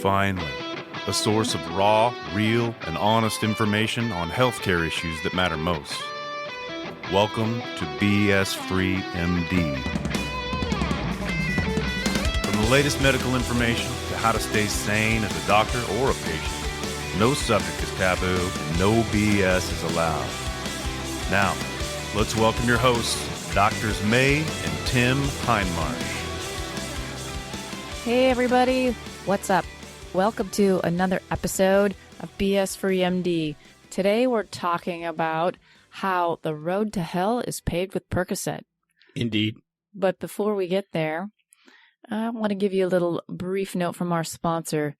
finally, a source of raw, real, and honest information on healthcare issues that matter most. Welcome to BS Free MD. From the latest medical information to how to stay sane as a doctor or a patient, no subject is taboo, no BS is allowed. Now, let's welcome your hosts, Doctors May and Tim Hindmarsh. Hey everybody, what's up? Welcome to another episode of BS Free MD. Today we're talking about how the road to hell is paved with Percocet. Indeed. But before we get there, I want to give you a little brief note from our sponsor.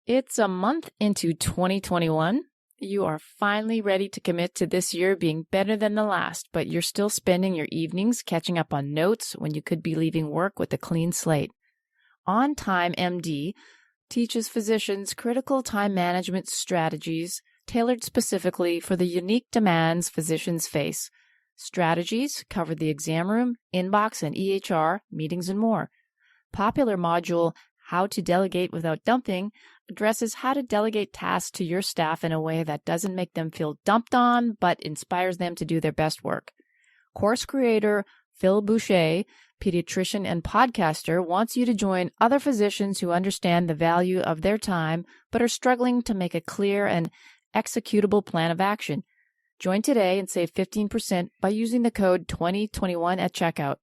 It's a month into 2021. You are finally ready to commit to this year being better than the last, but you're still spending your evenings catching up on notes when you could be leaving work with a clean slate. On Time MD teaches physicians critical time management strategies tailored specifically for the unique demands physicians face. Strategies cover the exam room, inbox, and EHR, meetings, and more. Popular module, How to Delegate Without Dumping, addresses how to delegate tasks to your staff in a way that doesn't make them feel dumped on, but inspires them to do their best work. Course creator Phil Boucher, pediatrician and podcaster, wants you to join other physicians who understand the value of their time but are struggling to make a clear and executable plan of action. Join today and save 15% by using the code 2021 at checkout.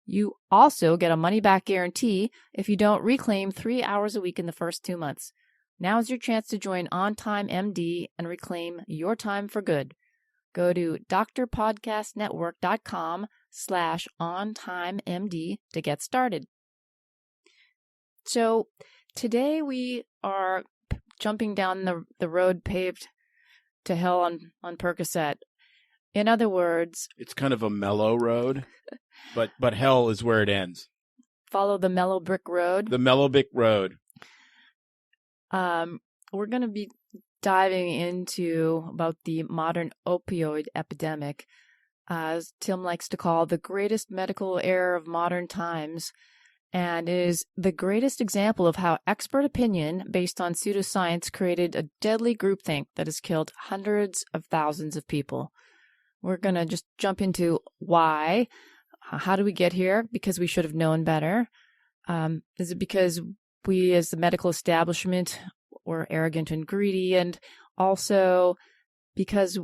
You also get a money-back guarantee if you don't reclaim 3 hours a week in the first 2 months. Now is your chance to join On Time MD and reclaim your time for good. Go to drpodcastnetwork.com/ontimemd to get started. So today we are jumping down the road paved to hell on Percocet. In other words, it's kind of a mellow road, but hell is where it ends. Follow the mellow brick road. The mellow brick road. We're going to be diving into about the modern opioid epidemic, as Tim likes to call the greatest medical error of modern times, and is the greatest example of how expert opinion based on pseudoscience created a deadly groupthink that has killed hundreds of thousands of people. We're going to just jump into why. How do we get here? Because we should have known better. Is it because we as the medical establishment were arrogant and greedy, and also because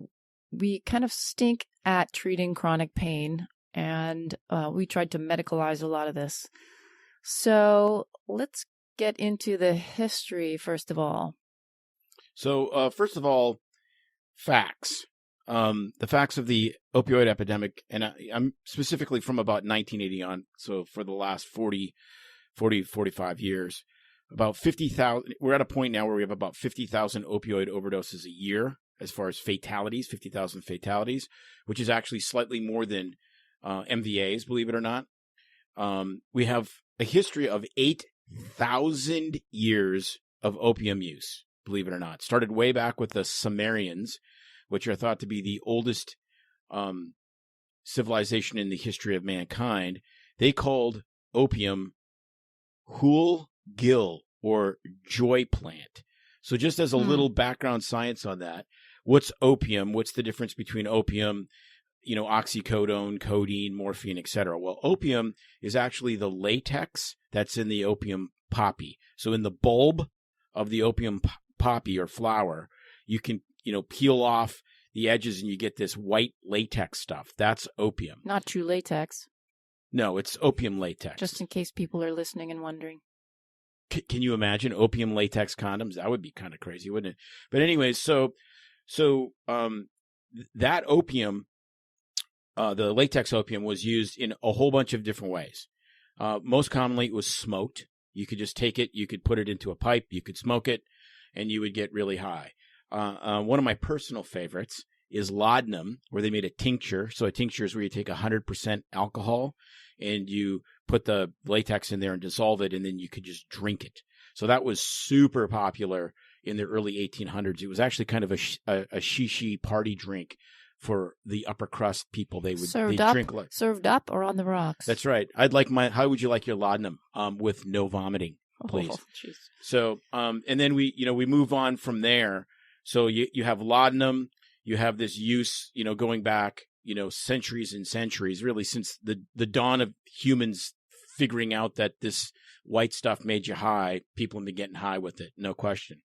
we kind of stink at treating chronic pain, and we tried to medicalize a lot of this. So let's get into the history first of all. So first of all, facts. The facts of the opioid epidemic, and I'm specifically from about 1980 on, so for the last 45 years. About 50,000, we're at a point now where we have about 50,000 opioid overdoses a year as far as fatalities, 50,000 fatalities, which is actually slightly more than MVAs, believe it or not. We have a history of 8,000 years of opium use, believe it or not. Started way back with the Sumerians, which are thought to be the oldest civilization in the history of mankind. They called opium Hul Gil, or joy plant. So just as a little background science on that, what's opium? What's the difference between opium, oxycodone, codeine, morphine, etc.? Well, opium is actually the latex that's in the opium poppy. So in the bulb of the opium poppy or flower, you can, peel off the edges and you get this white latex stuff. That's opium. Not true latex. No, it's opium latex. Just in case people are listening and wondering. Can you imagine opium latex condoms? That would be kind of crazy, wouldn't it? But anyways, so that opium, the latex opium, was used in a whole bunch of different ways. Most commonly, it was smoked. You could just take it, you could put it into a pipe, you could smoke it, and you would get really high. One of my personal favorites is laudanum, where they made a tincture. So a tincture is where you take 100% alcohol and you put the latex in there and dissolve it, and then you could just drink it. So that was super popular in the early 1800s. It was actually kind of a shishi party drink for the upper crust people. They would drink served up or on the rocks. That's right. I'd like how would you like your laudanum? With no vomiting. please. Oh, jeez. So, and then we move on from there. So you have laudanum, you have this use, going back, centuries and centuries, really since the dawn of humans figuring out that this white stuff made you high. People have been getting high with it, no question.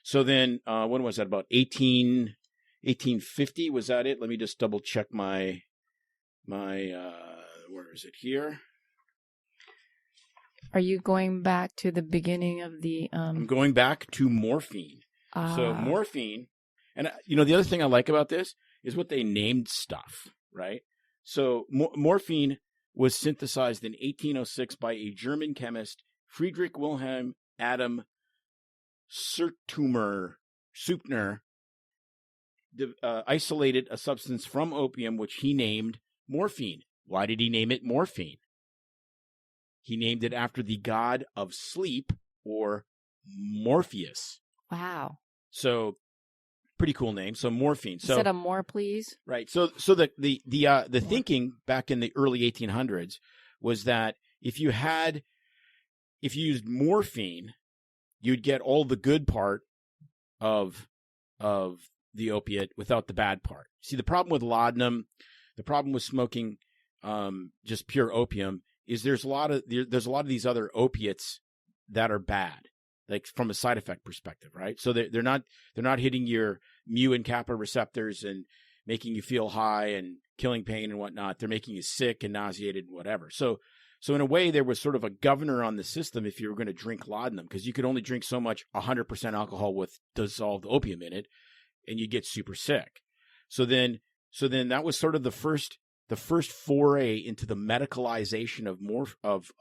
So then, when was that? About 1850? Was that it? Let me just double check my where is it here? Are you going back to the beginning of the? I'm going back to morphine. So morphine, and the other thing I like about this is what they named stuff, right? So morphine was synthesized in 1806 by a German chemist, Friedrich Wilhelm Adam Suepner, isolated a substance from opium, which he named morphine. Why did he name it morphine? He named it after the god of sleep, or Morpheus. Wow. So, pretty cool name. So morphine. So instead of more, please. Right. So the thinking back in the early 1800s was that if you used morphine, you'd get all the good part of the opiate without the bad part. See, the problem with laudanum, the problem with smoking just pure opium is there's a lot of these other opiates that are bad, like from a side effect perspective, right? So they're not hitting your mu and kappa receptors and making you feel high and killing pain and whatnot. They're making you sick and nauseated and whatever. So in a way, there was sort of a governor on the system if you were going to drink laudanum, because you could only drink so much 100% alcohol with dissolved opium in it, and you get super sick. So then that was sort of the first foray into the medicalization of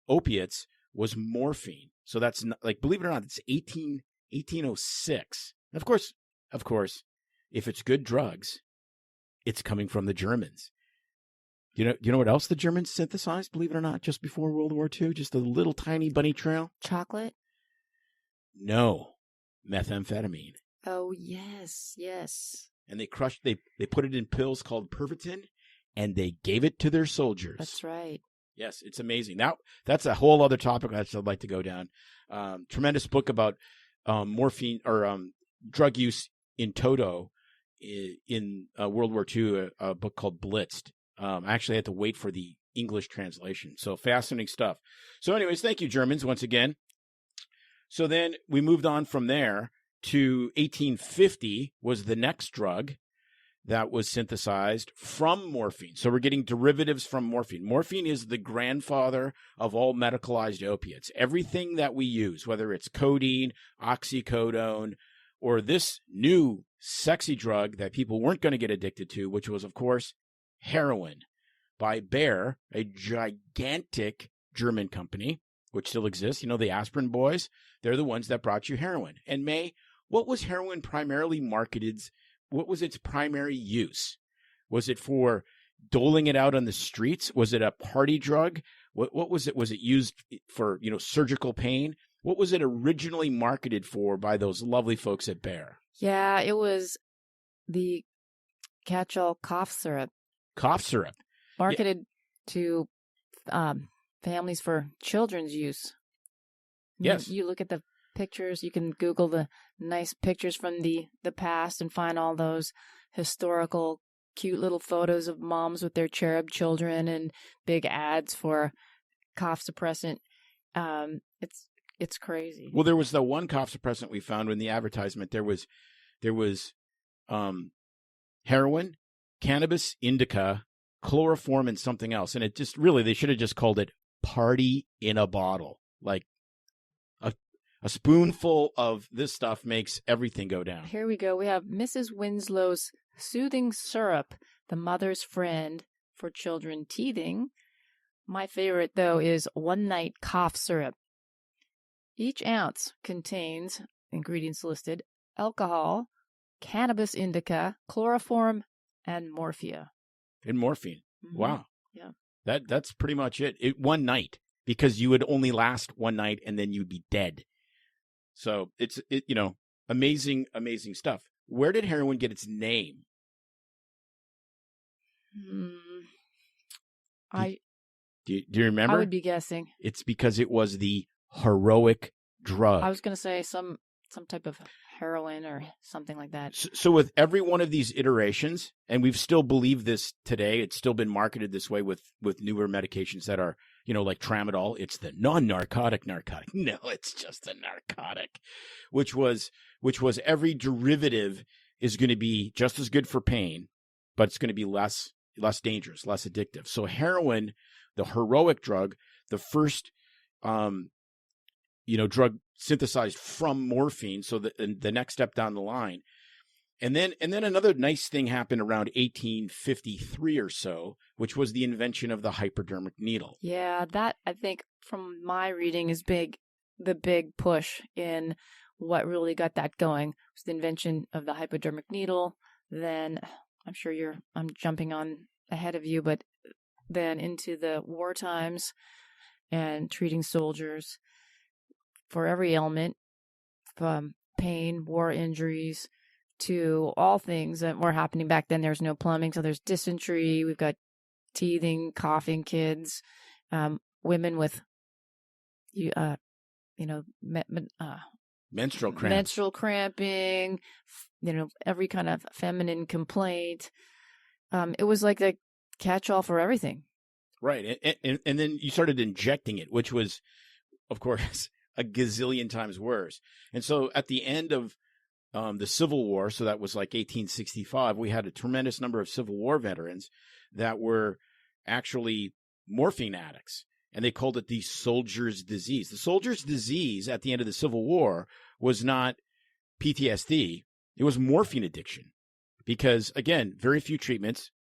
opiates was morphine. So that's not, like, believe it or not, it's 1806. And of course, if it's good drugs, it's coming from the Germans. You know what else the Germans synthesized, believe it or not, just before World War II? Just a little tiny bunny trail? Chocolate? No. Methamphetamine. Oh, yes. And they put it in pills called Percocet, and they gave it to their soldiers. That's right. Yes, it's amazing. Now, that's a whole other topic I'd like to go down. Tremendous book about morphine or drug use in toto in World War II, a book called Blitzed. I actually had to wait for the English translation. So fascinating stuff. So anyways, thank you, Germans, once again. So then we moved on from there to 1850 was the next drug that was synthesized from morphine. So we're getting derivatives from morphine. Morphine is the grandfather of all medicalized opiates. Everything that we use, whether it's codeine, oxycodone, or this new sexy drug that people weren't going to get addicted to, which was, of course, heroin, by Bayer, a gigantic German company, which still exists. The aspirin boys, they're the ones that brought you heroin. And May, what was heroin primarily marketed? What was its primary use? Was it for doling it out on the streets? Was it a party drug? What was it? Was it used for, surgical pain? What was it originally marketed for by those lovely folks at Bayer? Yeah, it was the catch-all cough syrup. Cough syrup. Marketed to families for children's use. Yes. You look at the pictures, you can Google the nice pictures from the past and find all those historical cute little photos of moms with their cherub children and big ads for cough suppressant. It's crazy. Well, there was the one cough suppressant we found in the advertisement. There was heroin, cannabis indica, chloroform, and something else. And it just really, they should have just called it party in a bottle. Like a spoonful of this stuff makes everything go down. Here we go. We have Mrs. Winslow's soothing syrup, the mother's friend for children teething. My favorite, though, is one night cough syrup. Each ounce contains, ingredients listed, alcohol, cannabis indica, chloroform, and morphia. And morphine. Mm-hmm. Wow. Yeah. That's pretty much it. One night, because you would only last one night and then you'd be dead. So it's amazing stuff. Where did heroin get its name? Do you remember? I would be guessing. It's because it was the heroic drug. I was going to say some type of heroin or something like that. So with every one of these iterations, and we've still believed this today, it's still been marketed this way with newer medications that are, like tramadol. It's the non-narcotic narcotic. No, it's just a narcotic, which was every derivative is going to be just as good for pain, but it's going to be less dangerous, less addictive. So heroin, the heroic drug, the first drug synthesized from morphine. So the next step down the line. And then another nice thing happened around 1853 or so, which was the invention of the hypodermic needle. Yeah, that I think from my reading is the big push in what really got that going was the invention of the hypodermic needle. Then I'm jumping on ahead of you, but then into the war times and treating soldiers for every ailment, from pain, war injuries, to all things that were happening back then. There's no plumbing, so there's dysentery. We've got teething, coughing kids, women with, menstrual cramps. Menstrual cramping, every kind of feminine complaint. It was like the catch-all for everything. Right. And then you started injecting it, which was, of course, a gazillion times worse. And so at the end of the Civil War, so that was like 1865, we had a tremendous number of Civil War veterans that were actually morphine addicts. And they called it the soldier's disease. The soldier's disease at the end of the Civil War was not PTSD. It was morphine addiction. Because, again, very few treatments.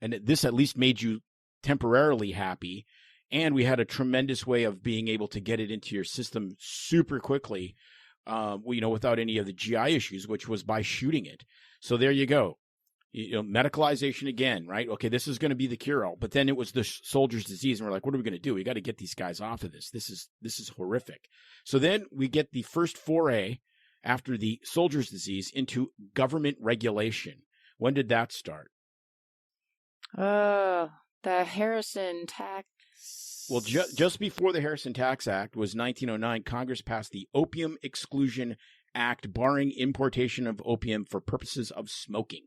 And this at least made you temporarily happy. And we had a tremendous way of being able to get it into your system super quickly, without any of the GI issues, which was by shooting it. So there you go. Medicalization again, right? Okay, this is going to be the cure-all. But then it was the soldier's disease, and we're like, what are we going to do? We got to get these guys off of this. This is horrific. So then we get the first foray after the soldier's disease into government regulation. When did that start? The Harrison tax. Well, just before the Harrison Tax Act was 1909, Congress passed the Opium Exclusion Act, barring importation of opium for purposes of smoking.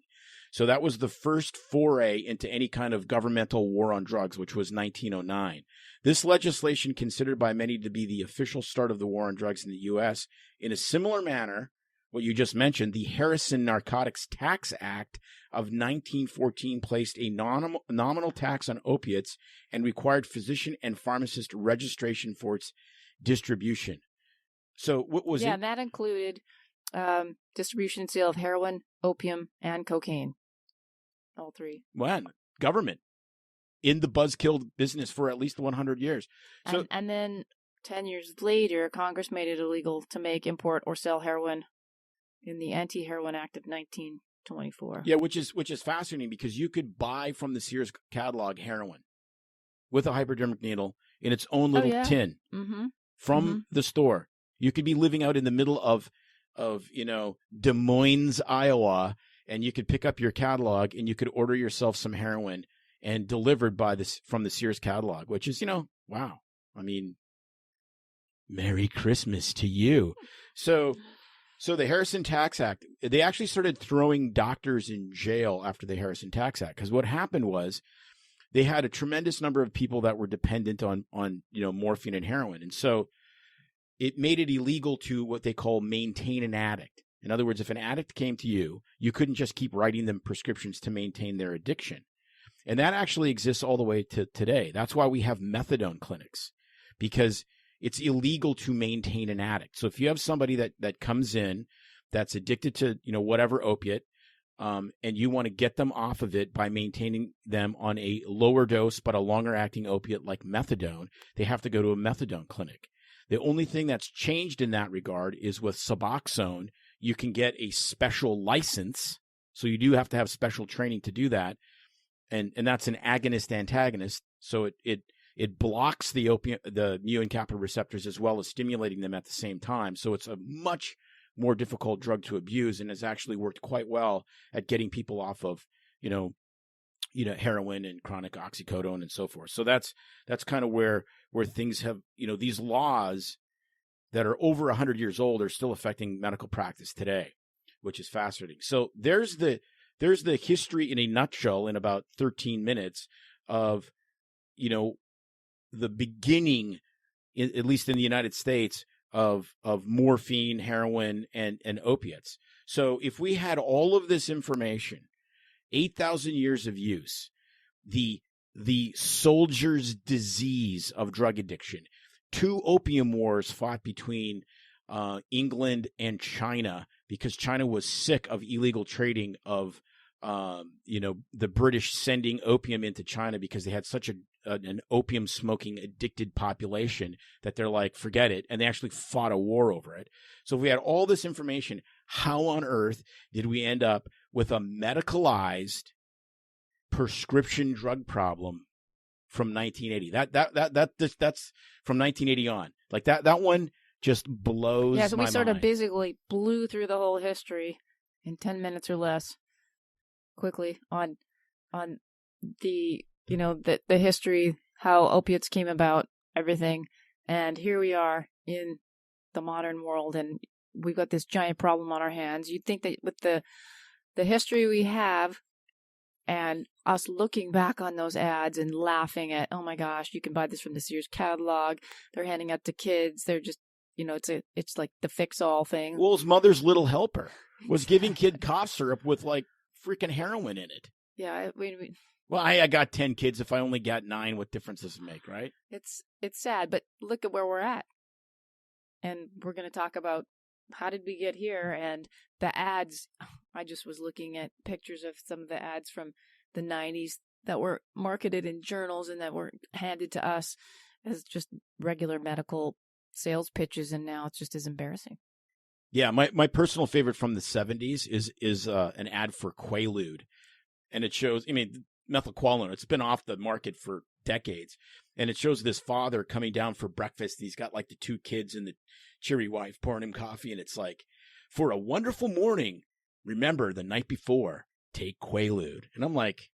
So that was the first foray into any kind of governmental war on drugs, which was 1909. This legislation, considered by many to be the official start of the war on drugs in the U.S., in a similar manner, what you just mentioned, the Harrison Narcotics Tax Act of 1914 placed a nominal tax on opiates and required physician and pharmacist registration for its distribution. So what was it? Yeah, that included distribution and sale of heroin, opium, and cocaine. All three. Well, government in the buzzkill business for at least 100 years. So, and then 10 years later, Congress made it illegal to make, import, or sell heroin in the Anti-Heroin Act of 1924. Yeah, which is fascinating because you could buy from the Sears catalog heroin with a hypodermic needle in its own little tin from the store. You could be living out in the middle of Des Moines, Iowa, and you could pick up your catalog and you could order yourself some heroin and delivered from the Sears catalog, which is, wow. I mean, Merry Christmas to you. So the Harrison Tax Act, they actually started throwing doctors in jail after the Harrison Tax Act, because what happened was they had a tremendous number of people that were dependent on morphine and heroin. And so it made it illegal to what they call maintain an addict. In other words, if an addict came to you, you couldn't just keep writing them prescriptions to maintain their addiction. And that actually exists all the way to today. That's why we have methadone clinics, because it's illegal to maintain an addict. So if you have somebody that comes in that's addicted to, whatever opiate, and you want to get them off of it by maintaining them on a lower dose but a longer acting opiate like methadone, they have to go to a methadone clinic. The only thing that's changed in that regard is with Suboxone, you can get a special license. So you do have to have special training to do that. And that's an agonist-antagonist. So it blocks the mu and kappa receptors as well as stimulating them at the same time. So it's a much more difficult drug to abuse, and has actually worked quite well at getting people off of, heroin and chronic oxycodone and so forth. So that's kind of where things have, these laws that are over 100 years old are still affecting medical practice today, which is fascinating. So there's the history in a nutshell in about 13 minutes of, the beginning, at least in the United States, of morphine, heroin, and opiates. So if we had all of this information, 8,000 years of use, the soldier's disease of drug addiction, 2 opium wars fought between England and China because China was sick of illegal trading of, the British sending opium into China because they had such an opium smoking addicted population that they're like, forget it. And they actually fought a war over it. So if we had all this information, how on earth did we end up with a medicalized prescription drug problem from 1980? That's from 1980 on. Like that one just blows. Yeah, so we sort mind. of basically blew through the whole history in 10 minutes or less, quickly on the the history, how opiates came about, everything, and here we are in the modern world, and we've got this giant problem on our hands. You'd think that with the history we have, and us looking back on those ads and laughing at, oh my gosh, you can buy this from the Sears catalog. They're handing out to kids. They're just, it's like the fix-all thing. Will's mother's little helper was giving kid cough syrup with like freaking heroin in it. Yeah, Well, I got 10 kids. If I only got 9, what difference does it make, right? It's sad, but look at where we're at. And we're going to talk about how did we get here, and the ads. I just was looking at pictures of some of the ads from the 90s that were marketed in journals and that were handed to us as just regular medical sales pitches, and now it's just as embarrassing. Yeah, my personal favorite from the 70s is an ad for Quaalude, and it shows, methylqualone. It's been off the market for decades, and it shows this father coming down for breakfast. He's got like the 2 kids and the cheery wife pouring him coffee, and it's like, for a wonderful morning, remember the night before, take Quaalude. And I'm like,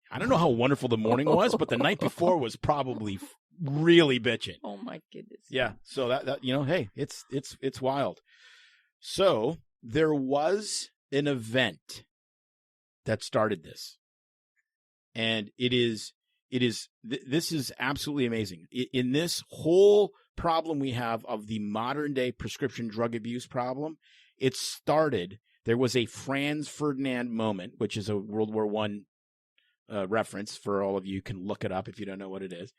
I don't know how wonderful the morning was, but the night before was probably really bitching. Oh my goodness. Yeah. So that hey, it's wild. So there was an event that started this, and this is absolutely amazing. In this whole problem we have of the modern day prescription drug abuse problem, it started. There was a Franz Ferdinand moment, which is a World War I reference for all of you. You can look it up if you don't know what it is.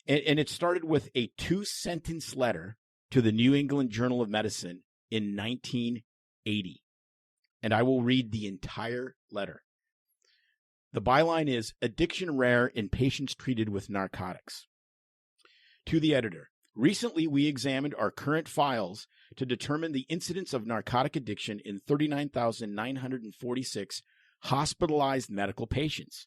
And it started with a 2-sentence letter to the New England Journal of Medicine in 1980. And I will read the entire letter. The byline is, "Addiction rare in patients treated with narcotics." To the editor, recently we examined our current files to determine the incidence of narcotic addiction in 39,946 hospitalized medical patients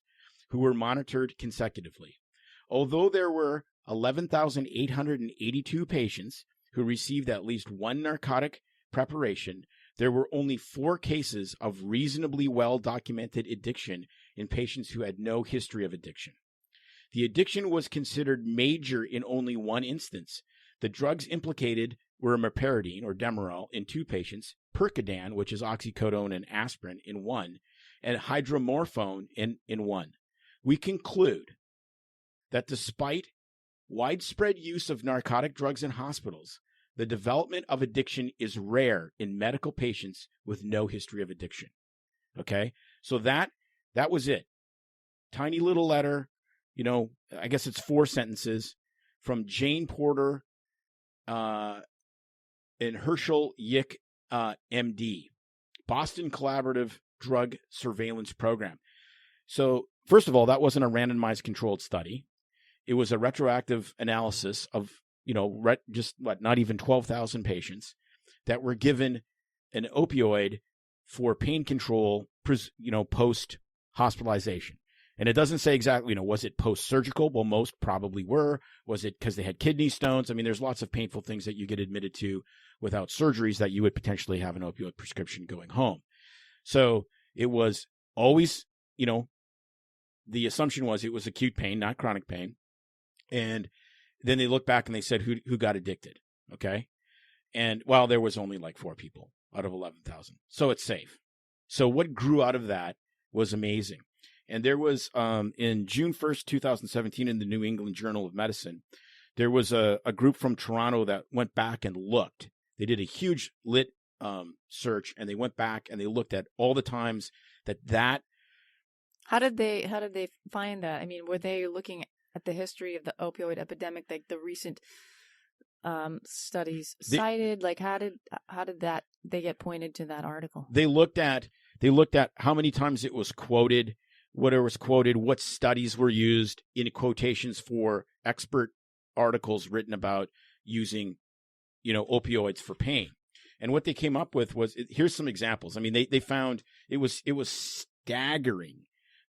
who were monitored consecutively. Although there were 11,882 patients who received at least one narcotic preparation, there were only 4 cases of reasonably well-documented addiction in patients who had no history of addiction. The addiction was considered major in only one instance. The drugs implicated were meperidine or Demerol in 2 patients, Percodan, which is oxycodone and aspirin, in 1, and hydromorphone in 1. We conclude that despite widespread use of narcotic drugs in hospitals, the development of addiction is rare in medical patients with no history of addiction. Okay? So that was it. Tiny little letter, I guess it's 4 sentences from Jane Porter and Herschel Yick, MD, Boston Collaborative Drug Surveillance Program. So, first of all, that wasn't a randomized controlled study. It was a retroactive analysis of, not even 12,000 patients that were given an opioid for pain control, post-hospitalization. And it doesn't say exactly, was it post-surgical? Well, most probably were. Was it because they had kidney stones? I mean, there's lots of painful things that you get admitted to without surgeries that you would potentially have an opioid prescription going home. So it was always, the assumption was it was acute pain, not chronic pain. And then they looked back and they said, who got addicted? Okay. And while there was only like 4 people out of 11,000. So it's safe. So what grew out of that was amazing. And there was, in June 1st, 2017, in the New England Journal of Medicine, there was a group from Toronto that went back and looked. They did a huge lit search, and they went back and they looked at all the times that. How did they find that? I mean, were they looking at the history of the opioid epidemic, like the recent studies cited? Like, how did they get pointed to that article? They looked at how many times it was quoted, what it was quoted, what studies were used in quotations for expert articles written about using, opioids for pain. And what they came up with was, here's some examples. I mean, they found it was staggering.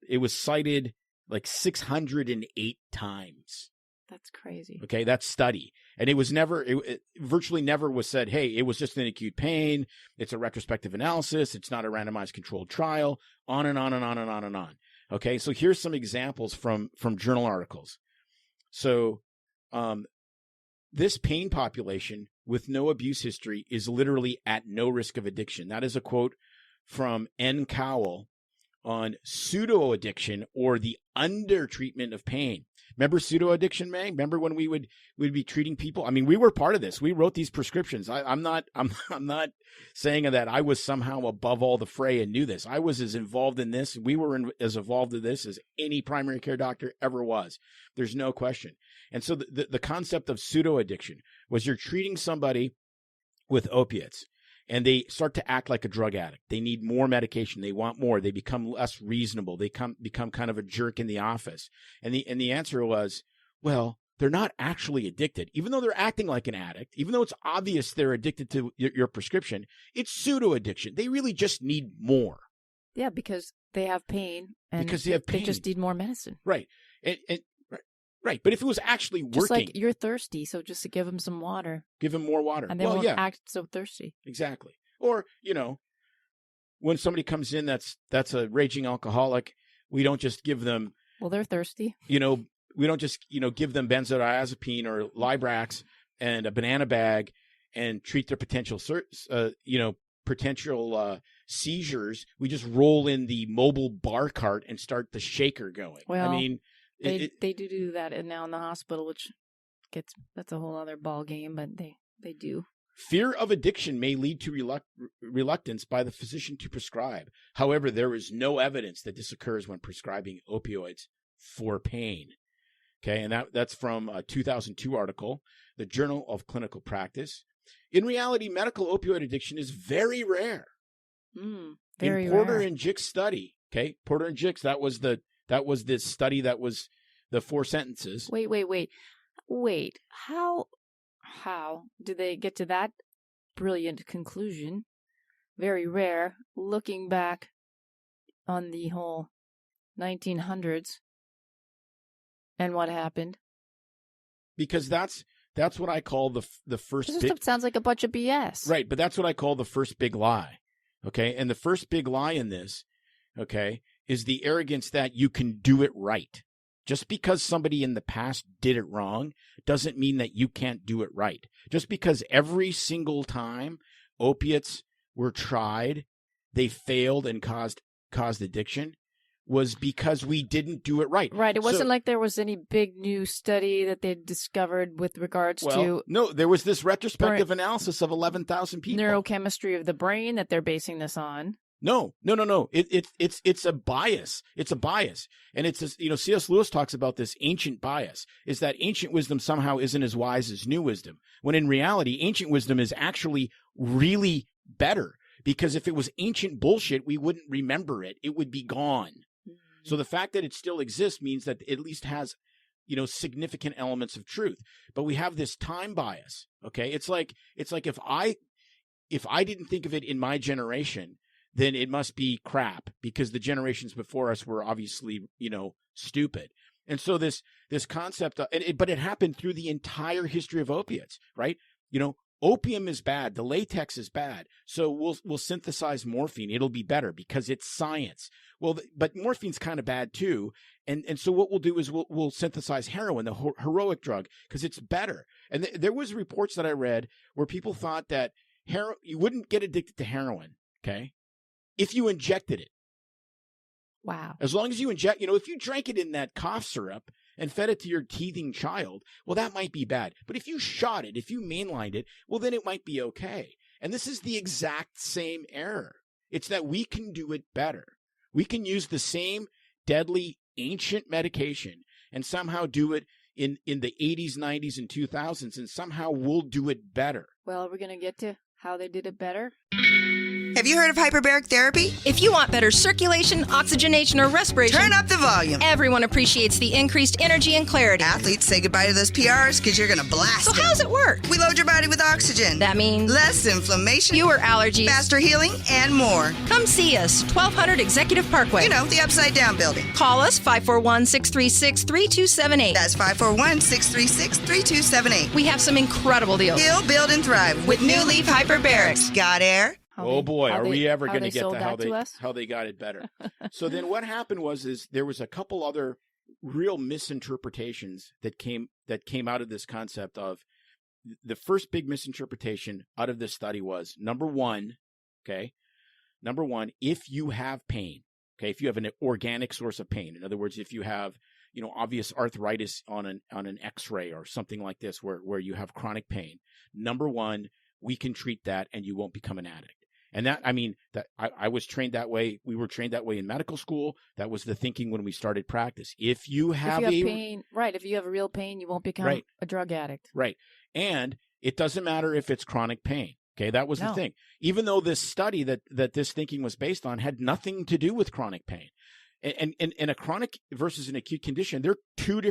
It was cited like 608 times. That's crazy. Okay, that's study. And it virtually never was said, hey, it was just an acute pain. It's a retrospective analysis. It's not a randomized controlled trial, on and on and on and on and on. Okay, so here's some examples from journal articles. So this pain population with no abuse history is literally at no risk of addiction. That is a quote from N. Cowell on pseudo-addiction, or the under-treatment of pain. Remember pseudo-addiction, May? Remember when we'd be treating people? I mean, we were part of this. We wrote these prescriptions. I'm not saying that I was somehow above all the fray and knew this. I was as involved in this. We were as involved in this as any primary care doctor ever was. There's no question. And so the concept of pseudo-addiction was you're treating somebody with opiates, and they start to act like a drug addict. They need more medication. They want more. They become less reasonable. They become kind of a jerk in the office. And the answer was, well, they're not actually addicted. Even though they're acting like an addict, even though it's obvious they're addicted to your prescription, it's pseudo-addiction. They really just need more. Yeah, because they have pain. And because they have pain. They just need more medicine. Right. Right. But if it was actually working. Just like you're thirsty, so just to give them some water. Give them more water. And they won't act so thirsty. Exactly. Or, when somebody comes in that's a raging alcoholic, we don't just give them. Well, they're thirsty. We don't just, give them benzodiazepine or Librax and a banana bag and treat their potential seizures. We just roll in the mobile bar cart and start the shaker going. Well, I mean, they do that now in the hospital, which that's a whole other ball game, but they do. Fear of addiction may lead to reluctance by the physician to prescribe. However, there is no evidence that this occurs when prescribing opioids for pain. Okay, and that's from a 2002 article, the Journal of Clinical Practice. In reality, medical opioid addiction is very rare. Very in Porter rare. and Jick's study, okay, Porter and Jick's, that was this study that was the 4 sentences. Wait. How did they get to that brilliant conclusion? Very rare, looking back on the whole 1900s and what happened. Because that's what I call the first This stuff sounds like a bunch of BS. Right, but that's what I call the first big lie. Okay? And the first big lie in this, okay, is the arrogance that you can do it right. Just because somebody in the past did it wrong doesn't mean that you can't do it right. Just because every single time opiates were tried, they failed and caused addiction, was because we didn't do it right. Right. It wasn't like there was any big new study that they discovered with regards to... No, there was this retrospective analysis of 11,000 people. Neurochemistry of the brain that they're basing this on. No. It's a bias. It's a bias. And it's, C.S. Lewis talks about this ancient bias, is that ancient wisdom somehow isn't as wise as new wisdom. When in reality, ancient wisdom is actually really better, because if it was ancient bullshit, we wouldn't remember it. It would be gone. So the fact that it still exists means that it at least has, significant elements of truth. But we have this time bias. Okay. It's like if I didn't think of it in my generation, then it must be crap, because the generations before us were obviously, stupid. And so this concept, but it happened through the entire history of opiates, right? Opium is bad. The latex is bad. So we'll synthesize morphine. It'll be better because it's science. Well, but morphine's kind of bad too. And so what we'll do is we'll synthesize heroin, the heroic drug, because it's better. And there was reports that I read where people thought that you wouldn't get addicted to heroin, okay, if you injected it. Wow. As long as you inject, if you drank it in that cough syrup and fed it to your teething child, well, that might be bad. But if you shot it, if you mainlined it, well, then it might be okay. And this is the exact same error. It's that we can do it better. We can use the same deadly ancient medication and somehow do it in the 80s, 90s, and 2000s, and somehow we'll do it better. Well, we're going to get to how they did it better. Have you heard of hyperbaric therapy? If you want better circulation, oxygenation, or respiration, Turn up the volume. everyone appreciates the increased energy and clarity. Athletes say goodbye to those PRs because you're going to blast So them. how does it work? We load your body with oxygen. That means Less inflammation, fewer allergies, faster healing, and more. Come see us, 1200 Executive Parkway. You know, the Upside Down building. Call us 541-636-3278. That's 541-636-3278. We have some incredible deals. Heal, build, and thrive With New Leaf Hyperbarics. Got air? Oh boy, are we ever going to to get sold to that to us? how they got it better? So then what happened was there was a couple other real misinterpretations that came out of this concept of the first big misinterpretation out of this study was number one, if you have pain, if you have an organic source of pain, in other words, if you have obvious arthritis on an X-ray or something like this where you have chronic pain, number one, we can treat that and you won't become an addict. And that I was trained that way. We were trained that way in medical school. That was the thinking when we started practice. If you have pain, right? If you have a real pain, you won't become a drug addict, right? And it doesn't matter if it's chronic pain. Okay, that was the thing. Even though this study that this thinking was based on had nothing to do with chronic pain, and a chronic versus an acute condition, they're two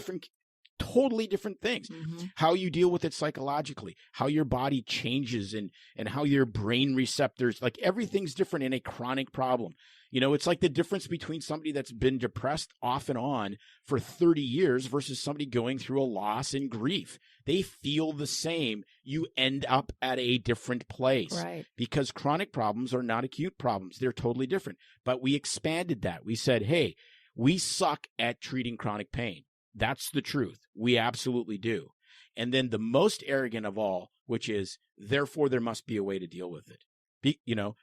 totally different things. Mm-hmm. How you deal with it psychologically, how your body changes and how your brain receptors, like everything's different in a chronic problem. It's like the difference between somebody that's been depressed off and on for 30 years versus somebody going through a loss and grief. They feel the same. You end up at a different place. Right. Because chronic problems are not acute problems. They're totally different. But we expanded that. We said, hey, we suck at treating chronic pain. That's the truth. We absolutely do. And then the most arrogant of all, which is, therefore, there must be a way to deal with it.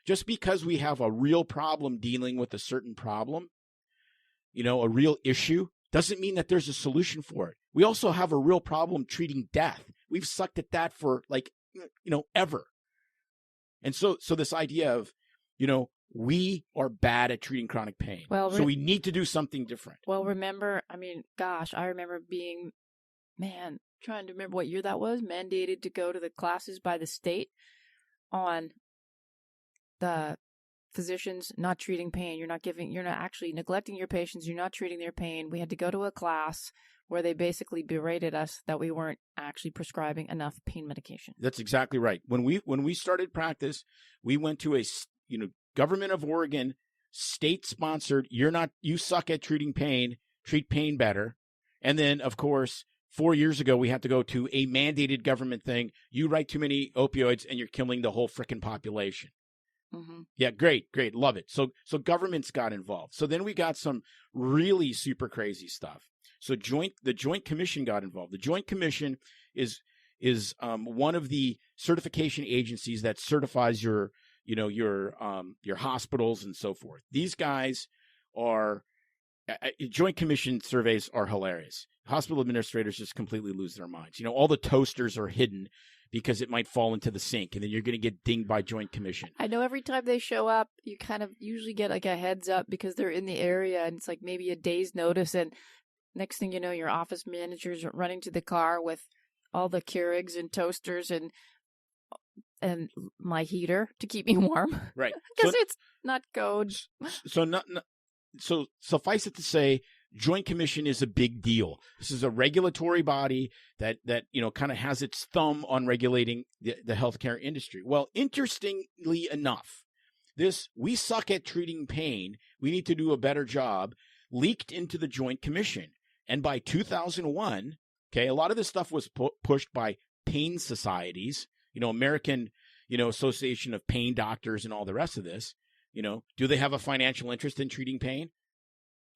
Just because we have a real problem dealing with a certain problem, a real issue, doesn't mean that there's a solution for it. We also have a real problem treating death. We've sucked at that for ever. And so this idea of, we are bad at treating chronic pain. So we need to do something different. Well, remember, I remember being, trying to remember what year that was, mandated to go to the classes by the state on the physicians not treating pain. You're not actually neglecting your patients. You're not treating their pain. We had to go to a class where they basically berated us that we weren't actually prescribing enough pain medication. That's exactly right. When we started practice, we went to a, government of Oregon, state-sponsored, you suck at treating pain, treat pain better. And then, of course, 4 years ago, we had to go to a mandated government thing. You write too many opioids and you're killing the whole frickin' population. Mm-hmm. Yeah, great. Love it. So governments got involved. So then we got some really super crazy stuff. So the Joint Commission got involved. The Joint Commission is one of the certification agencies that certifies your hospitals and so forth. These guys are Joint Commission surveys are hilarious. Hospital administrators just completely lose their minds. All the toasters are hidden because it might fall into the sink, and then you're going to get dinged by Joint Commission. I know every time they show up, you kind of usually get like a heads up because they're in the area, and it's like maybe a day's notice, and next thing you know, your office managers are running to the car with all the Keurigs and toasters and my heater to keep me warm. Right. Because it's not code. So suffice it to say, Joint Commission is a big deal. This is a regulatory body that kind of has its thumb on regulating the healthcare industry. Well, interestingly enough, this "we suck at treating pain, we need to do a better job" leaked into the Joint Commission. And by 2001, a lot of this stuff was pushed by pain societies, American, Association of Pain Doctors and all the rest of this, do they have a financial interest in treating pain?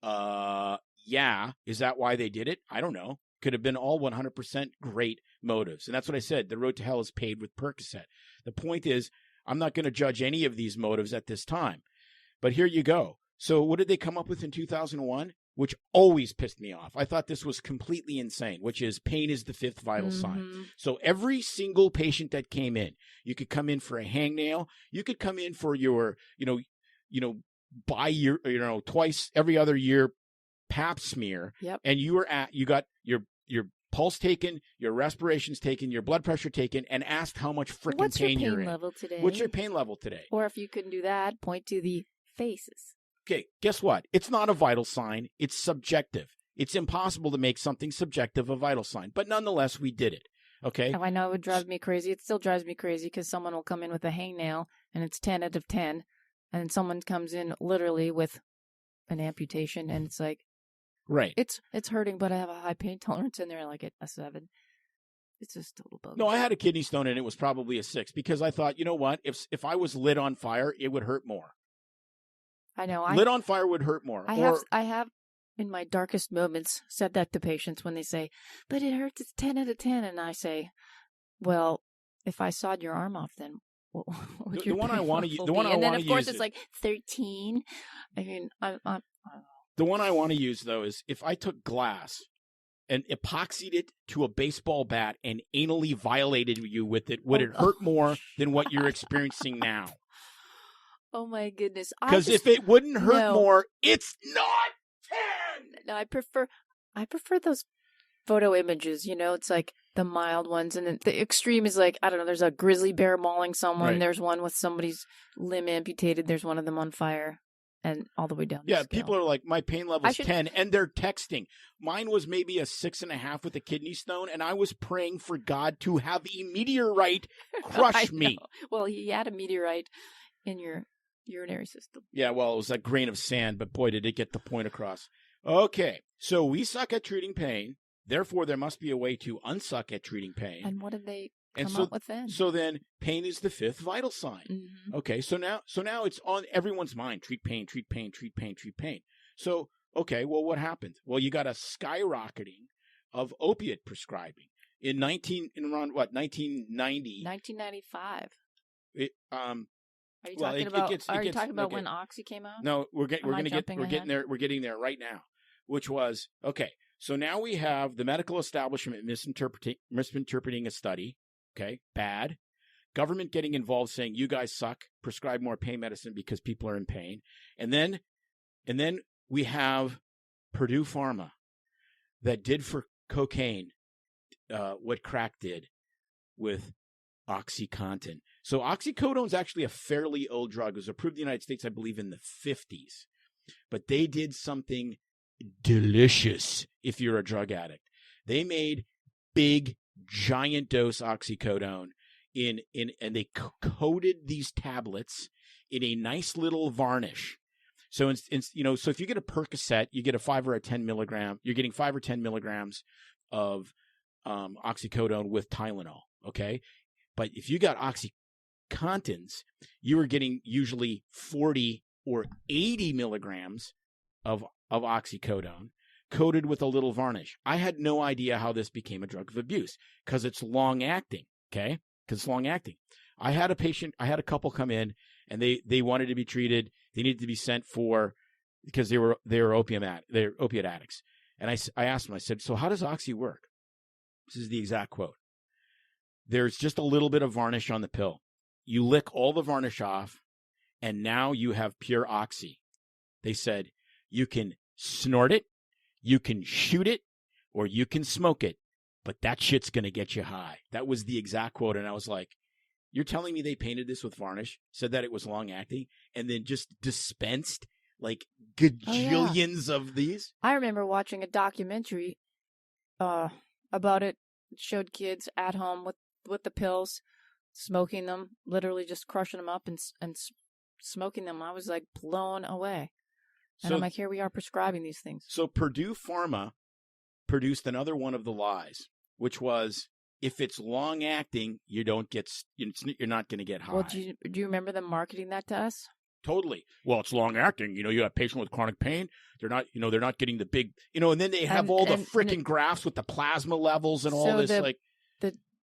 Yeah. Is that why they did it? I don't know. Could have been all 100% great motives. And that's what I said. The road to hell is paved with Percocet. The point is, I'm not going to judge any of these motives at this time. But here you go. So what did they come up with in 2001? Which always pissed me off. I thought this was completely insane, which is pain is the fifth vital sign. So every single patient that came in, you could come in for a hangnail. You could come in for your, twice every other year pap smear. Yep. And you got your pulse taken, your respirations taken, your blood pressure taken, and asked how much freaking pain you're in. What's your pain level today? Or if you couldn't do that, point to the faces. Okay, guess what? It's not a vital sign. It's subjective. It's impossible to make something subjective a vital sign. But nonetheless, we did it. Okay? Oh, I know it would drive me crazy. It still drives me crazy because someone will come in with a hangnail and it's 10 out of 10. And then someone comes in literally with an amputation and it's like, right. It's hurting, but I have a high pain tolerance and they're like at a 7. It's just total bogus. No, I had a kidney stone and it was probably a 6 because I thought, you know what? If I was lit on fire, it would hurt more. I know. Lit on fire would hurt more. I have, in my darkest moments, said that to patients when they say, but it hurts, it's 10 out of 10. And I say, well, if I sawed your arm off, then what would your pain level be? And then, of course, it's like 13. I mean, I don't know. The one I want to use, though, is if I took glass and epoxied it to a baseball bat and anally violated you with it, would it hurt more than what you're experiencing now? Oh my goodness! Because if it wouldn't hurt more, it's not 10. No, I prefer those photo images. It's like the mild ones, and then the extreme is like, I don't know. There's a grizzly bear mauling someone. Right. There's one with somebody's limb amputated. There's one of them on fire, and all the way down. Yeah, people are like, my pain level's 10, and they're texting. Mine was maybe a 6.5 with a kidney stone, and I was praying for God to have a meteorite crush me. Well, he had a meteorite in your urinary system. Yeah, well, it was a grain of sand, but boy, did it get the point across. Okay, so we suck at treating pain. Therefore, there must be a way to unsuck at treating pain. And what did they come up with then? So then, pain is the fifth vital sign. Mm-hmm. Okay, so now it's on everyone's mind. Treat pain, treat pain, treat pain, treat pain. So, okay, well, what happened? Well, you got a skyrocketing of opiate prescribing around 1990? 1995. Are you talking about when Oxy came out? No, we're getting there. We're getting there right now. Which was okay. So now we have the medical establishment misinterpreting a study. Okay, bad. Government getting involved, saying you guys suck. Prescribe more pain medicine because people are in pain. And then we have Purdue Pharma that did for cocaine what crack did with OxyContin. So oxycodone is actually a fairly old drug. It was approved in the United States, I believe, in the 50s. But they did something delicious if you're a drug addict. They made big, giant dose oxycodone and they coated these tablets in a nice little varnish. So so if you get a Percocet, you get a 5 or a 10 milligram. You're getting 5 or 10 milligrams of oxycodone with Tylenol. Okay. But if you got OxyContins, you were getting usually 40 or 80 milligrams of oxycodone coated with a little varnish. I had no idea how this became a drug of abuse because it's long acting. Okay. Because it's long acting. I had a couple come in and they wanted to be treated. They needed to be sent because they were opiate addicts. And I asked them, I said, so how does Oxy work? This is the exact quote. There's just a little bit of varnish on the pill. You lick all the varnish off, and now you have pure Oxy. They said, you can snort it, you can shoot it, or you can smoke it, but that shit's going to get you high. That was the exact quote, and I was like, you're telling me they painted this with varnish, said that it was long-acting, and then just dispensed like gajillions of these? I remember watching a documentary about it. It showed kids at home with the pills, smoking them, literally just crushing them up and smoking them. I was like blown away. And I'm like, here we are prescribing these things. So Purdue Pharma produced another one of the lies, which was if it's long acting, you don't get, you're not going to get high. Well, do you remember them marketing that to us? Totally. Well, it's long acting. You have a patient with chronic pain. They're not getting the big, and then they have all the freaking graphs with the plasma levels and all this.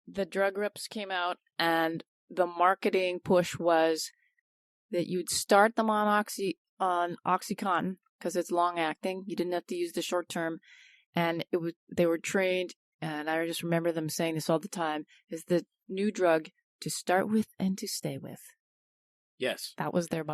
The drug reps came out, and the marketing push was that you'd start them on OxyContin because it's long acting. You didn't have to use the short term, and they were trained. And I just remember them saying this all the time: is the new drug to start with and to stay with. Yes, that was their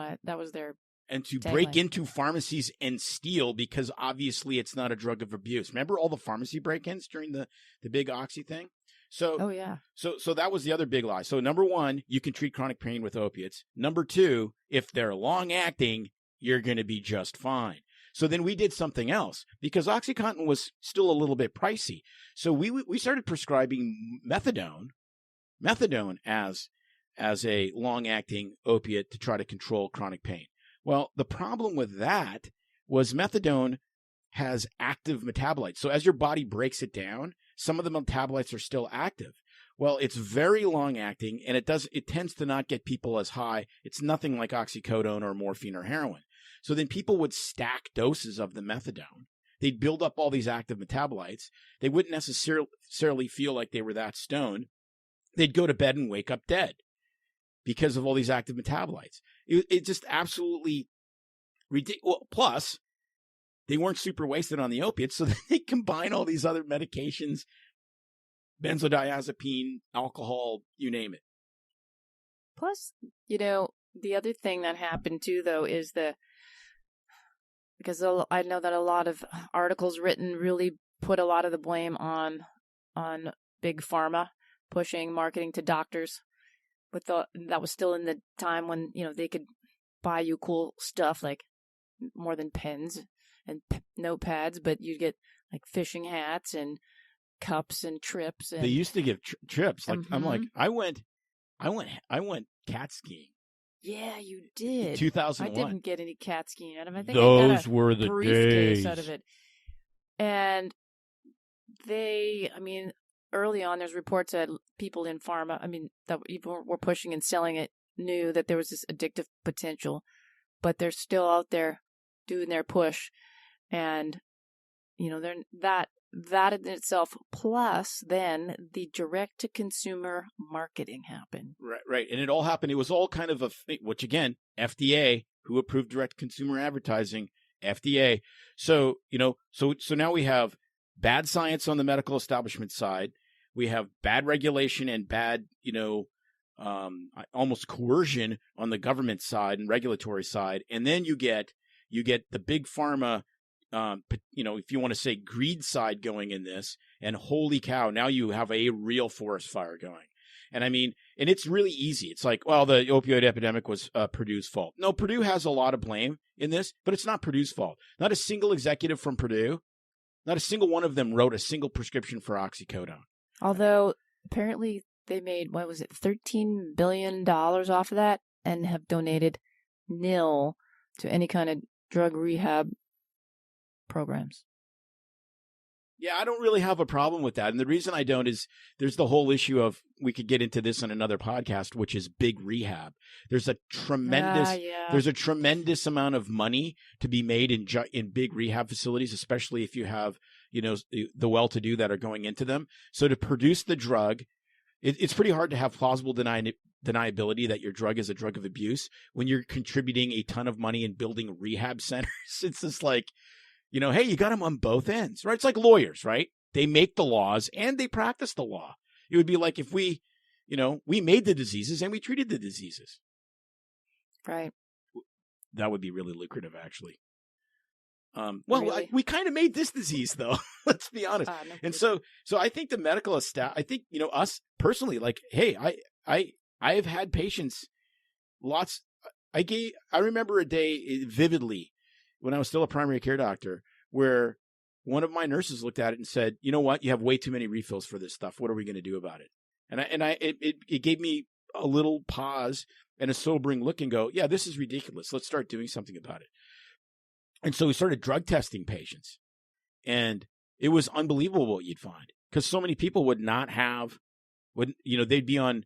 and to tagline. Break into pharmacies and steal, because obviously it's not a drug of abuse. Remember all the pharmacy break-ins during the big Oxy thing? So, oh yeah. So that was the other big lie. So number one, you can treat chronic pain with opiates. Number two, if they're long acting, you're going to be just fine. So then we did something else because OxyContin was still a little bit pricey. So we started prescribing methadone as a long-acting opiate to try to control chronic pain. Well, the problem with that was methadone has active metabolites. So as your body breaks it down, some of the metabolites are still active. Well, it's very long-acting, and it tends to not get people as high. It's nothing like oxycodone or morphine or heroin. So then people would stack doses of the methadone. They'd build up all these active metabolites. They wouldn't necessarily feel like they were that stoned. They'd go to bed and wake up dead because of all these active metabolites. It just absolutely ridiculous. Well, plus, they weren't super wasted on the opiates, so they combine all these other medications, benzodiazepine, alcohol, you name it. Plus, the other thing that happened too, though, is because I know that a lot of articles written really put a lot of the blame on big pharma pushing marketing to doctors. But that was still in the time when they could buy you cool stuff like more than pens and notepads, but you'd get like fishing hats and cups and trips. And they used to give trips. Like mm-hmm. I'm like I went cat skiing. Yeah, you did. 2001. I didn't get any cat skiing out of it. I think those I got a were the briefcase days out of it. And early on, there's reports that people in pharma, that people were pushing and selling it, knew that there was this addictive potential, but they're still out there doing their push. And, they're that in itself, plus then the direct-to-consumer marketing happened. Right. And it all happened. It was all kind of which again, FDA, who approved direct-to-consumer advertising, FDA. So, so now we have bad science on the medical establishment side. We have bad regulation and bad, almost coercion on the government side and regulatory side. And then you get the big pharma, if you want to say greed side going in this, and holy cow, now you have a real forest fire going. And and it's really easy. It's like, well, the opioid epidemic was Purdue's fault. No, Purdue has a lot of blame in this, but it's not Purdue's fault. Not a single executive from Purdue, not a single one of them wrote a single prescription for oxycodone. Although apparently they made, $13 billion off of that and have donated nil to any kind of drug rehab programs. Yeah, I don't really have a problem with that. And the reason I don't is there's the whole issue of, we could get into this on another podcast, which is big rehab. There's a tremendous amount of money to be made in big rehab facilities, especially if you have, the well-to-do that are going into them. So to produce the drug, it's pretty hard to have plausible deniability that your drug is a drug of abuse when you're contributing a ton of money and building rehab centers. It's just like, hey, you got them on both ends, right? It's like lawyers, right? They make the laws and they practice the law. It would be like if we made the diseases and we treated the diseases. Right. That would be really lucrative, actually. Really? We kind of made this disease, though. Let's be honest. No, and so I think the medical staff, I think, us personally, like, hey, I have had patients lots. I remember a day vividly when I was still a primary care doctor where one of my nurses looked at it and said, you know what? You have way too many refills for this stuff. What are we going to do about it? It gave me a little pause and a sobering look and go, yeah, this is ridiculous. Let's start doing something about it. And so we started drug testing patients, and it was unbelievable what you'd find, because so many people would not have When, they'd be on,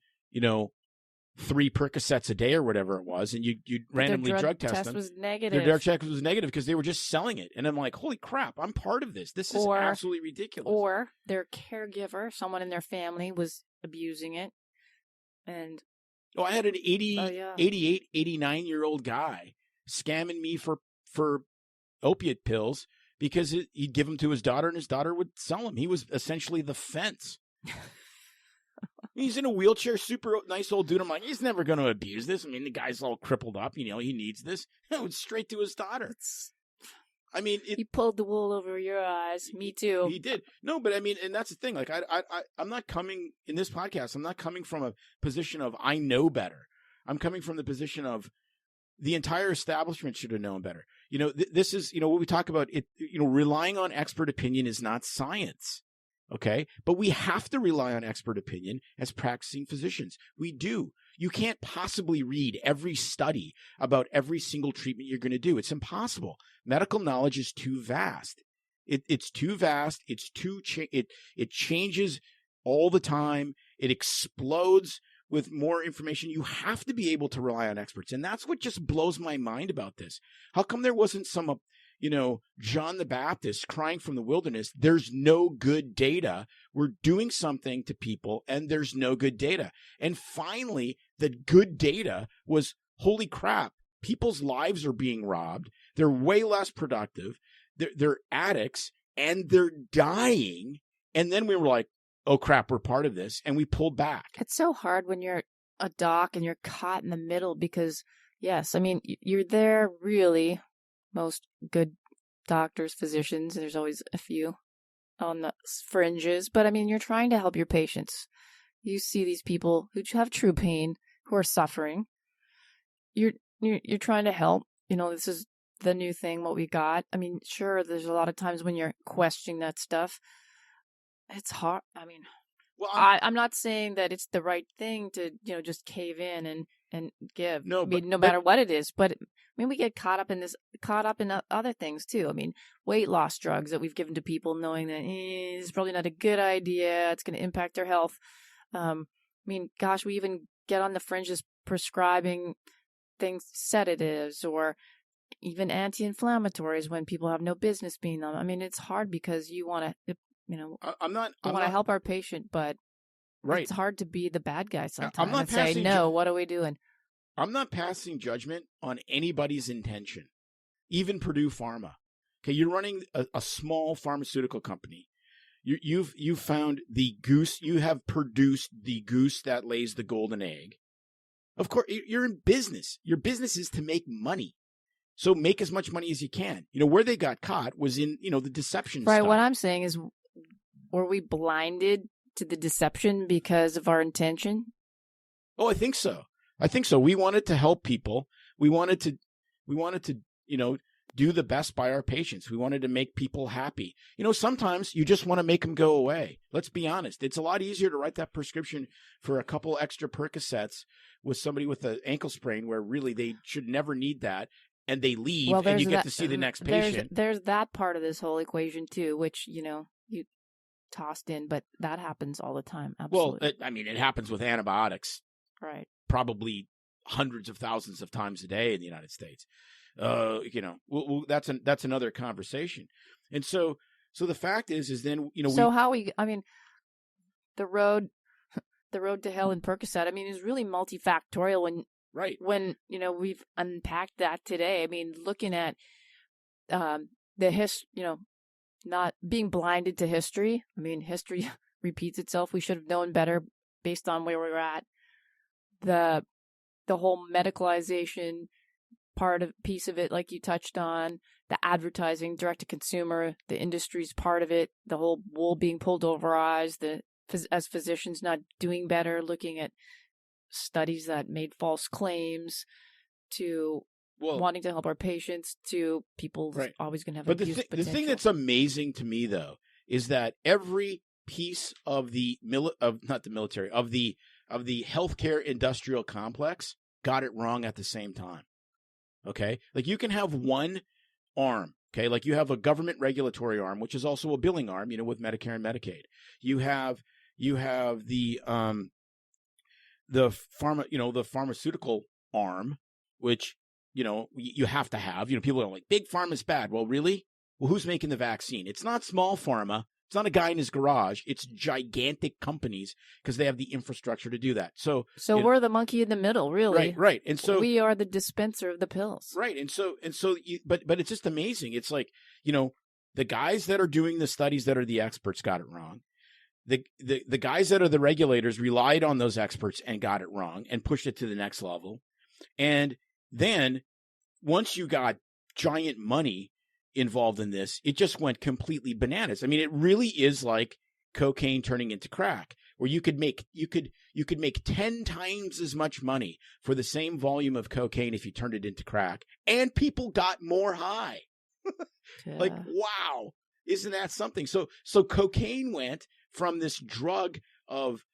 3 Percocets a day or whatever it was, and you'd randomly drug test them. Was negative. Their drug test was negative because they were just selling it. And I'm like, holy crap, I'm part of this. This is absolutely ridiculous. Or their caregiver, someone in their family, was abusing it. And I had an 88, 89-year-old guy scamming me for opiate pills because he'd give them to his daughter and his daughter would sell them. He was essentially the fence. He's in a wheelchair, super nice old dude. I'm like, he's never going to abuse this. I mean, the guy's all crippled up. He needs this. No, it's straight to his daughter. He pulled the wool over your eyes. Me too. He did. No, but I mean, and that's the thing. Like, I'm not coming in this podcast. I'm not coming from a position of I know better. I'm coming from the position of the entire establishment should have known better. This is, what we talk about. It, relying on expert opinion is not science. Okay. But we have to rely on expert opinion as practicing physicians. We do. You can't possibly read every study about every single treatment you're going to do. It's impossible. Medical knowledge is too vast. It's too vast. It's it changes all the time. It explodes with more information. You have to be able to rely on experts. And that's what just blows my mind about this. How come there wasn't some John the Baptist crying from the wilderness, there's no good data. We're doing something to people and there's no good data. And finally, the good data was, holy crap, people's lives are being robbed. They're way less productive. They're addicts and they're dying. And then we were like, oh crap, we're part of this. And we pulled back. It's so hard when you're a doc and you're caught in the middle because, yes, I mean, you're there really. Most good doctors, physicians, there's always a few on the fringes, but I mean, you're trying to help your patients. You see these people who have true pain, who are suffering. You're trying to help. This is the new thing, what we got. I mean, sure, there's a lot of times when you're questioning that stuff. It's hard. I mean, I'm not saying that it's the right thing to, just cave in and give. No, no matter what it is. But we get caught up in other things too. I mean, weight loss drugs that we've given to people knowing that it's probably not a good idea. It's going to impact their health. Gosh, we even get on the fringes prescribing things, sedatives or even anti-inflammatories when people have no business being them. I mean, it's hard because you want to, I'm not help our patient, but right. It's hard to be the bad guy sometimes. I'm not and say, no, what are we doing? I'm not passing judgment on anybody's intention, even Purdue Pharma. Okay, you're running a small pharmaceutical company. You've found the goose. You have produced the goose that lays the golden egg. Of course, you're in business. Your business is to make money. So make as much money as you can. Where they got caught was in, the deception right, stuff. What I'm saying is, were we blinded to the deception because of our intention? Oh, I think so. We wanted to help people. We wanted to, do the best by our patients. We wanted to make people happy. Sometimes you just want to make them go away. Let's be honest. It's a lot easier to write that prescription for a couple extra Percocets with somebody with an ankle sprain where really they should never need that. And they leave and you get to see the next patient. There's that part of this whole equation too, which, you tossed in, but that happens all the time. Absolutely. Well, it happens with antibiotics. Right. Probably hundreds of thousands of times a day in the United States. That's another conversation. And so the fact is then, the road to hell in Percocet, is really multifactorial when, right. When, we've unpacked that today. Looking at not being blinded to history. History repeats itself. We should have known better based on where we're at. The whole medicalization piece of it, like you touched on, the advertising, direct to consumer, the industry's part of it, the whole wool being pulled over our eyes, as physicians not doing better, looking at studies that made false claims, to wanting to help our patients, to people right. always going to have abuse potential. The thing that's amazing to me, though, is that every piece of the healthcare industrial complex got it wrong at the same time. Okay? Like you can have one arm, okay? Like you have a government regulatory arm, which is also a billing arm, with Medicare and Medicaid. You have You have the pharmaceutical arm, which, you have to have. People are like, big pharma's bad. Well, really? Well, who's making the vaccine? It's not small pharma. It's not a guy in his garage. It's gigantic companies because they have the infrastructure to do that. So we're the monkey in the middle, really. Right. And so we are the dispenser of the pills. Right. But it's just amazing. It's like, the guys that are doing the studies that are the experts got it wrong. The guys that are the regulators relied on those experts and got it wrong and pushed it to the next level. And then once you got giant money involved in this, it just went completely bananas. I mean, it really is like cocaine turning into crack, where you could make 10 times as much money for the same volume of cocaine if you turned it into crack, and people got more high. Like, wow, isn't that something? So cocaine went from this drug of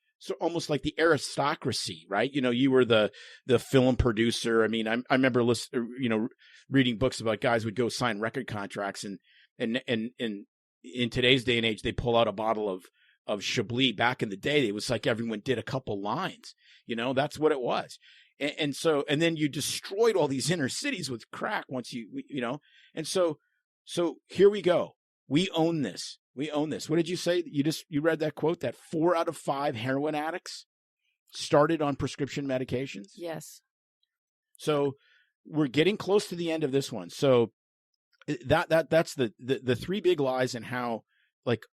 almost like the aristocracy, right? You were the film producer. I mean, I remember reading books about guys would go sign record contracts, and in today's day and age, they pull out a bottle of Chablis. Back in the day, it was like everyone did a couple lines. That's what it was. And then you destroyed all these inner cities with crack once and so here we go. We own this. What did you say? You read that quote that 4 out of 5 heroin addicts started on prescription medications? Yes. So we're getting close to the end of this one. So that's the 3 big lies and how, like,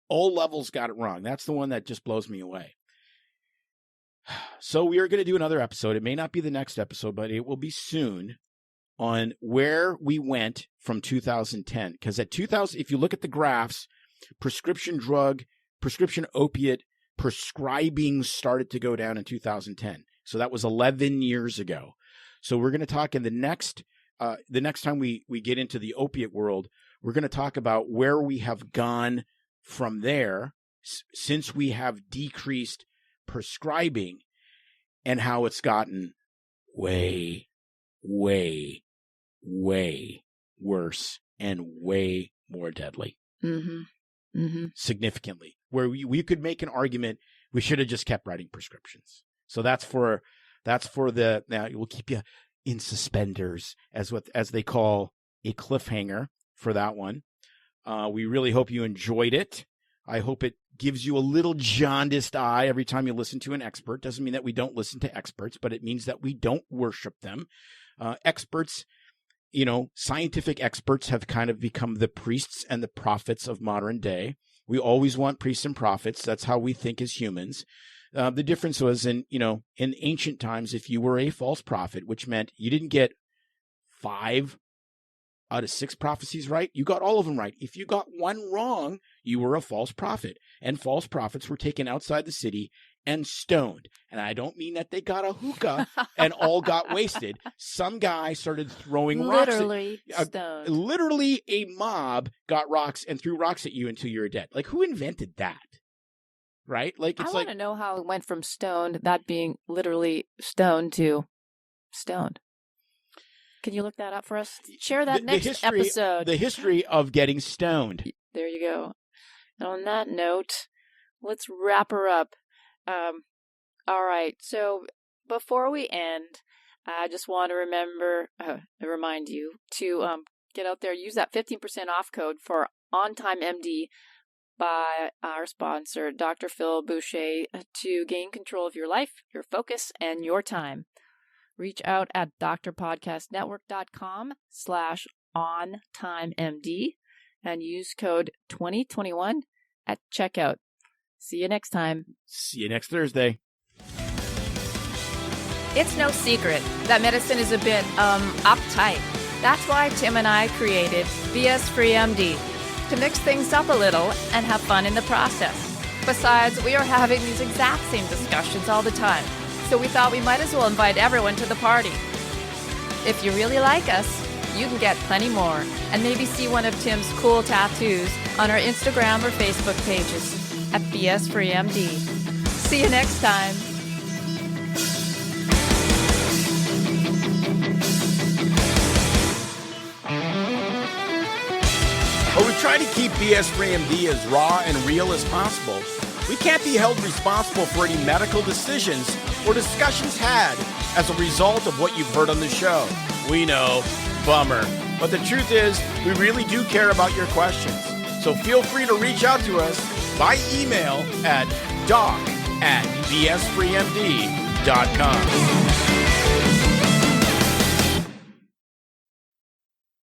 all levels got it wrong. That's the one that just blows me away. So we are going to do another episode. It may not be the next episode, but it will be soon, on where we went from 2010. Because at 2000, if you look at the graphs, prescription opiate prescribing started to go down in 2010. So that was 11 years ago. So we're going to talk in the next time we get into the opiate world, we're going to talk about where we have gone from there since we have decreased prescribing, and how it's gotten way, way, way worse and way more deadly. Mm-hmm. Mm-hmm. Significantly, where we could make an argument we should have just kept writing prescriptions. So that's for the, now we'll keep you in suspenders, as they call a cliffhanger for that one. We really hope you enjoyed it. I hope it gives you a little jaundiced eye every time you listen to an expert. Doesn't mean that we don't listen to experts, but it means that we don't worship them. Experts, scientific experts have kind of become the priests and the prophets of modern day. We always want priests and prophets. That's how we think as humans. The difference was in ancient times, if you were a false prophet, which meant you didn't get 5 out of 6 prophecies right, you got all of them right. If you got one wrong, you were a false prophet. And false prophets were taken outside the city and stoned. And I don't mean that they got a hookah and all got wasted. Some guy started throwing rocks. Literally stoned. Literally a mob got rocks and threw rocks at you until you were dead. Like, who invented that? Right? Like, it's I want to know how it went from stoned, that being literally stoned, to stoned. Can you look that up for us? Share that next episode. The history of getting stoned. There you go. And on that note, let's wrap her up. All right. So before we end, I just want to remind you to get out there, use that 15% off code for On Time MD by our sponsor, Dr. Phil Boucher, to gain control of your life, your focus, and your time. Reach out at drpodcastnetwork.com/ontimemd and use code 2021 at checkout. See you next time. See you next Thursday. It's no secret that medicine is a bit, uptight. That's why Tim and I created BS Free MD, to mix things up a little and have fun in the process. Besides, we are having these exact same discussions all the time, so we thought we might as well invite everyone to the party. If you really like us, you can get plenty more, and maybe see one of Tim's cool tattoos on our Instagram or Facebook pages at BS Free MD. See you next time. Well, we try to keep BS Free MD as raw and real as possible, We can't be held responsible for any medical decisions or discussions had as a result of what you've heard on the show. We know, bummer. But the truth is, we really do care about your questions. So feel free to reach out to us by email at doc@bsfreemd.com.